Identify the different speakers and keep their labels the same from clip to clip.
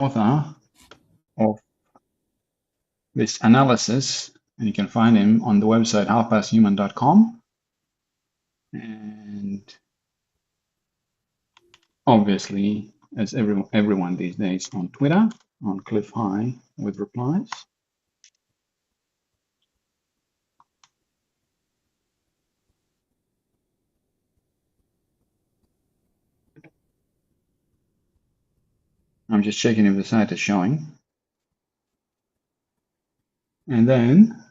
Speaker 1: author of this analysis, and you can find him on the website halfpasthuman.com. And obviously, as everyone these days, on Twitter, on Cliff High with replies. I'm just checking if the site is showing. And then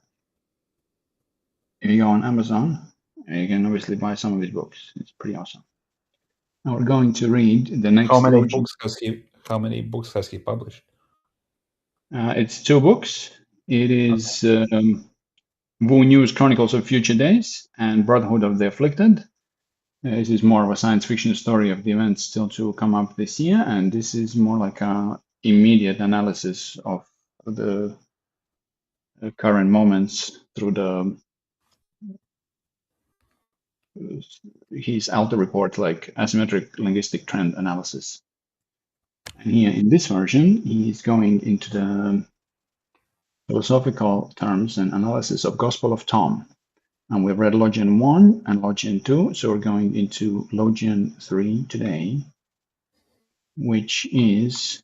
Speaker 1: if you go on Amazon, you can obviously buy some of his books. It's pretty awesome. Now we're going to read the next.
Speaker 2: How many books has he published?
Speaker 1: It's 2 books. It is Wu News Chronicles of Future Days and Brotherhood of the Afflicted. This is more of a science fiction story of the events still to come up this year, and this is more like a immediate analysis of the current moments through his outer report, like asymmetric linguistic trend analysis. And here in this version, he's going into the philosophical terms and analysis of Gospel of Tom. And we've read Logian 1 and Logian 2, so we're going into Logian 3 today, which is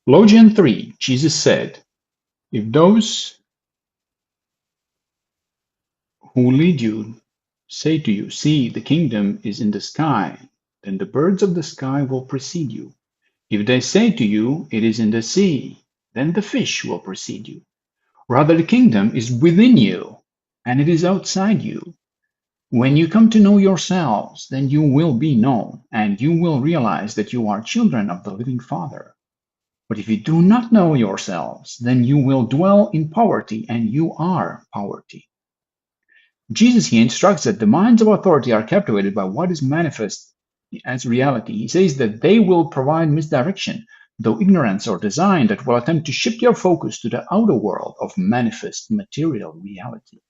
Speaker 1: Logian 3. Jesus said, if those who lead you say to you, see, the kingdom is in the sky, then the birds of the sky will precede you. If they say to you, it is in the sea, then the fish will precede you. Rather, the kingdom is within you, and it is outside you. When you come to know yourselves, then you will be known, and you will realize that you are children of the living Father. But if you do not know yourselves, then you will dwell in poverty, and you are poverty. Jesus here instructs that the minds of authority are captivated by what is manifest as reality. He says that they will provide misdirection, though ignorance or design, that will attempt to shift your focus to the outer world of manifest material reality.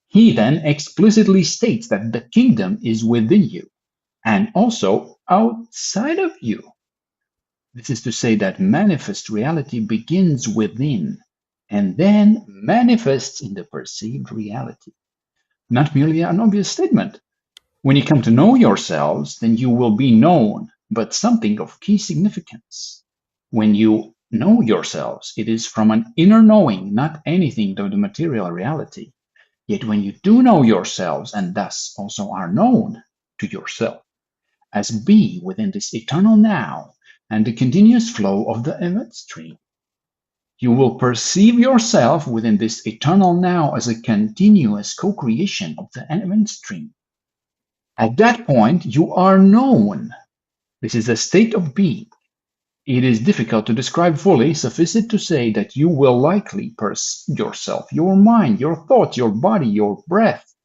Speaker 1: He then explicitly states that the kingdom is within you and also outside of you. This is to say that manifest reality begins within and then manifests in the perceived reality. Not merely an obvious statement. When you come to know yourselves, then you will be known, but something of key significance. When you know yourselves, it is from an inner knowing, not anything of the material reality. Yet when you do know yourselves, and thus also are known to yourself, as be within this eternal now and the continuous flow of the event stream, you will perceive yourself within this eternal now as a continuous co-creation of the event stream. At that point, you are known. This is a state of being. It is difficult to describe fully. Suffice it to say that you will likely perceive yourself, your mind, your thoughts, your body, your breath,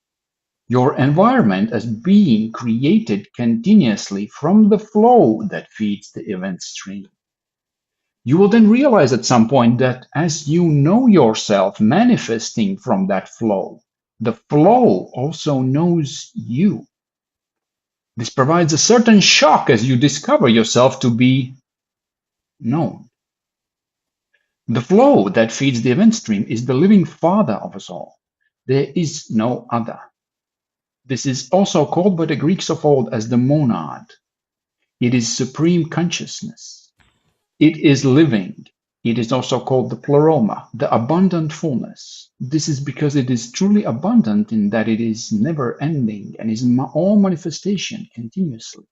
Speaker 1: your environment as being created continuously from the flow that feeds the event stream. You will then realize at some point that as you know yourself manifesting from that flow, the flow also knows you. This provides a certain shock as you discover yourself to be known. The flow that feeds the event stream is the living Father of us all. There is no other. This is also called by the Greeks of old as the monad. It is supreme consciousness. It is living. It is also called the pleroma, the abundant fullness. This is because it is truly abundant in that it is never ending and is all manifestation continuously.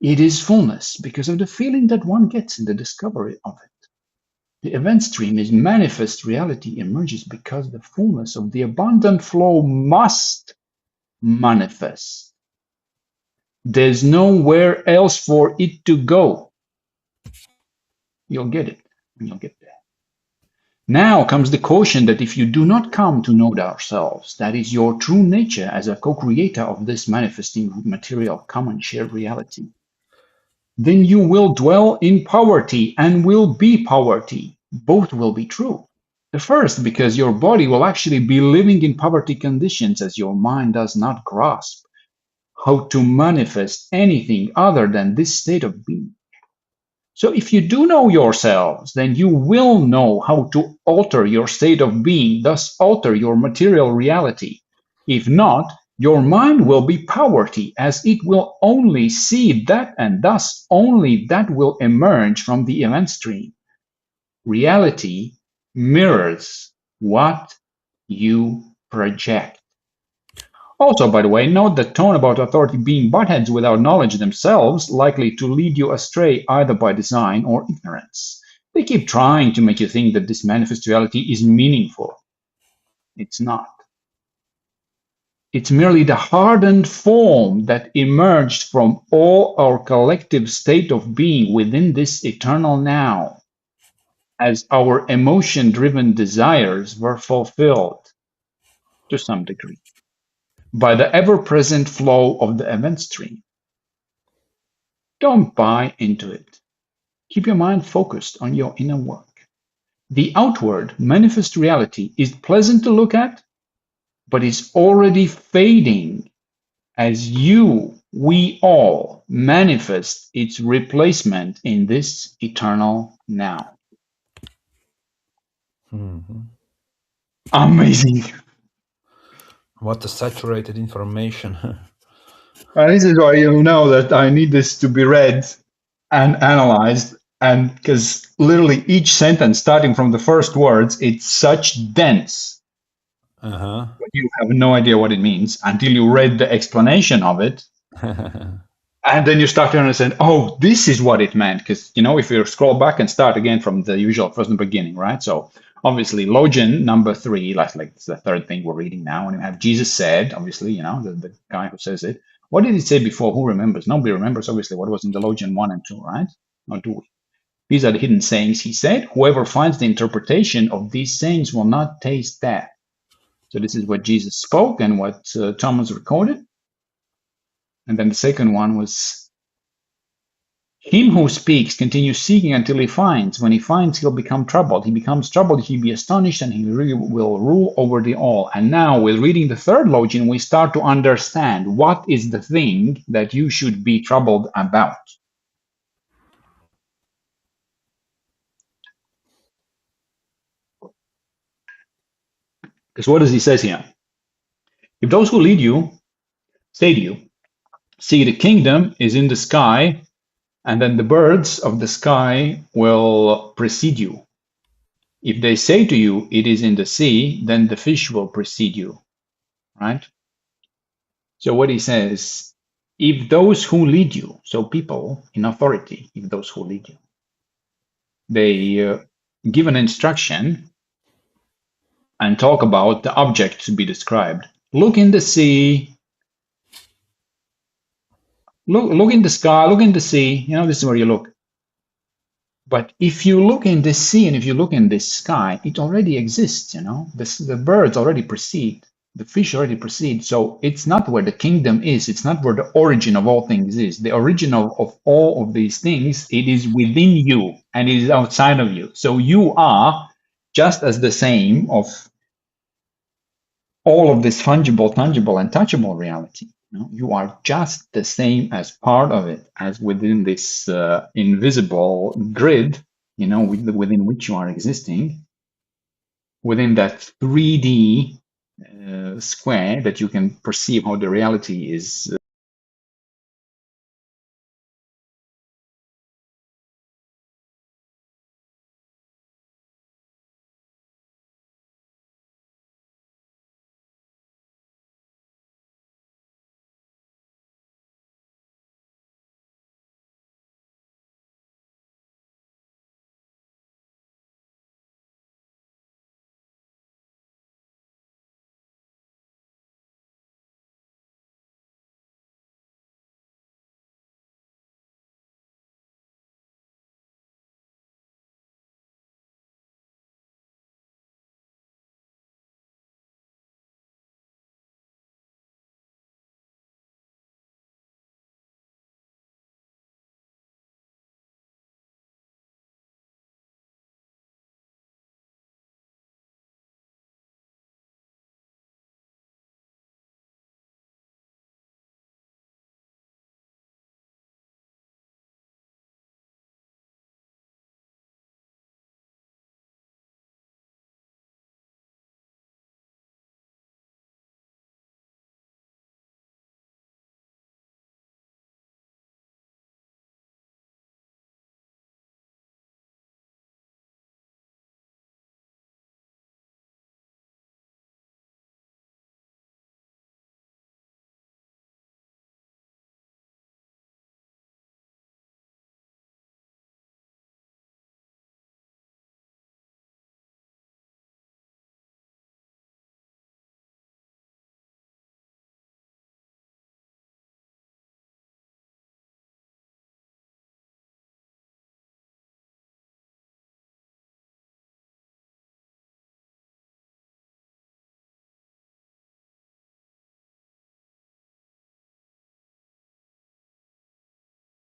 Speaker 1: It is fullness because of the feeling that one gets in the discovery of it. The event stream is manifest reality emerges because the fullness of the abundant flow must manifest. There's nowhere else for it to go. You'll get it when you'll get there. Now comes the caution that if you do not come to know ourselves, that is your true nature as a co-creator of this manifesting material common shared reality, then you will dwell in poverty and will be poverty. Both will be true. The first, because your body will actually be living in poverty conditions as your mind does not grasp how to manifest anything other than this state of being. So if you do know yourselves, then you will know how to alter your state of being, thus alter your material reality. If not, your mind will be poverty, as it will only see that, and thus only that will emerge from the event stream. Reality mirrors what you project. Also, by the way, note the tone about authority being buttheads without knowledge themselves, likely to lead you astray either by design or ignorance. They keep trying to make you think that this manifest reality is meaningful. It's not. It's merely the hardened form that emerged from all our collective state of being within this eternal now, as our emotion driven desires were fulfilled to some degree by the ever present flow of the event stream. Don't buy into it. Keep your mind focused on your inner work. The outward manifest reality is pleasant to look at, but is already fading as we all manifest its replacement in this eternal now.
Speaker 2: Mhm.
Speaker 1: Amazing.
Speaker 2: What a saturated information.
Speaker 1: This is why you know that I need this to be read and analyzed, and because literally each sentence, starting from the first words, it's such dense.
Speaker 2: Uh-huh.
Speaker 1: You have no idea what it means until you read the explanation of it. And then you start to understand, oh, this is what it meant. Because, if you scroll back and start again from the usual from the beginning, right? So obviously, Logion number 3, like it's the third thing we're reading now. And you have Jesus said, obviously, the guy who says it. What did he say before? Who remembers? Nobody remembers, obviously, what was in the Logion 1 and 2, right? Or do we? These are the hidden sayings he said. Whoever finds the interpretation of these sayings will not taste death. So this is what Jesus spoke and what Thomas recorded. And then the second one was, him who speaks continues seeking until he finds. When he finds, he'll become troubled. He becomes troubled, he'll be astonished, and he will rule over the all. And now, with reading the third Logion, we start to understand what is the thing that you should be troubled about. Because what does he say here? If those who lead you say to you, see, the kingdom is in the sky, and then the birds of the sky will precede you. If they say to you, it is in the sea, then the fish will precede you, right? So what he says, if those who lead you, so people in authority, if those who lead you, they give an instruction and talk about the object to be described. Look in the sea, look in the sky, look in the sea, this is where you look. But if you look in the sea and if you look in the sky, it already exists, the birds already precede, the fish already precede. So it's not where the kingdom is. It's not where the origin of all things is. The origin of all of these things, it is within you and it is outside of you. So you are just as the same of all of this fungible, tangible, and touchable reality. You are just the same as part of it, as within this invisible grid, within which you are existing, within that 3D square that you can perceive how the reality is